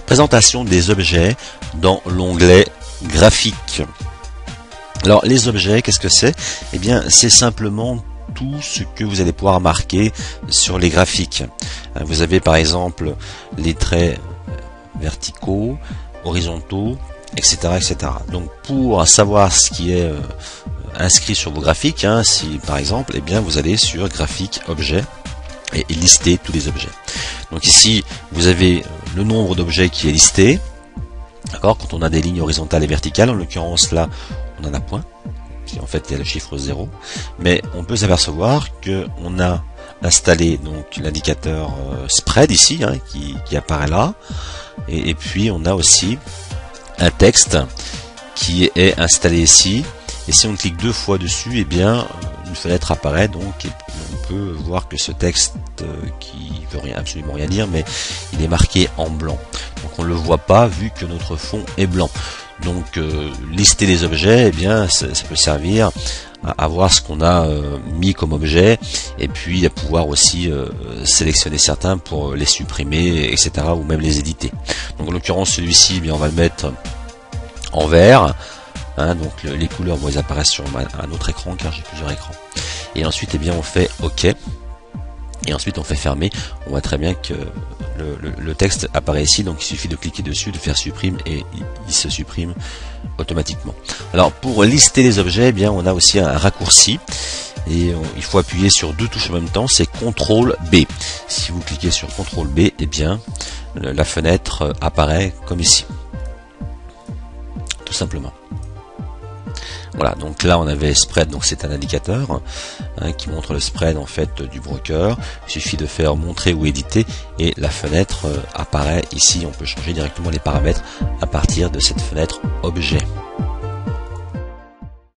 Présentation des objets dans l'onglet graphique. Alors les objets, qu'est-ce que c'est? Eh bien c'est simplement tout ce que vous allez pouvoir marquer sur les graphiques. Vous avez par exemple les traits verticaux, horizontaux, etc., etc. Donc pour savoir ce qui est inscrit sur vos graphiques, si par exemple, eh bien vous allez sur graphique objet et lister tous les objets. Donc ici vous avez le nombre d'objets qui est listé. D'accord, quand on a des lignes horizontales et verticales, en l'occurrence là on en a point, en fait il y a le chiffre 0, mais on peut s'apercevoir que on a installé donc l'indicateur spread ici qui apparaît là, et puis on a aussi un texte qui est installé ici, et si on clique deux fois dessus, et bien une fenêtre apparaît donc, et on peut voir que ce texte qui veut absolument rien dire, mais il est marqué en blanc, donc on ne le voit pas vu que notre fond est blanc. Donc lister les objets, eh bien ça peut servir à voir ce qu'on a mis comme objet, et puis à pouvoir aussi sélectionner certains pour les supprimer, etc., ou même les éditer. Donc en l'occurrence celui-ci, eh bien on va le mettre en vert, donc les couleurs vont apparaître sur un autre écran car j'ai plusieurs écrans. Et ensuite eh bien on fait OK, et ensuite on fait fermer. On voit très bien que le texte apparaît ici, donc il suffit de cliquer dessus, de faire supprime, et il se supprime automatiquement. Alors pour lister les objets, eh bien on a aussi un raccourci, et il faut appuyer sur deux touches en même temps, c'est CTRL B. Si vous cliquez sur CTRL B, eh bien la fenêtre apparaît comme ici, tout simplement. Voilà, donc là on avait spread, donc c'est un indicateur qui montre le spread en fait du broker. Il suffit de faire montrer ou éditer et la fenêtre apparaît ici. On peut changer directement les paramètres à partir de cette fenêtre objet.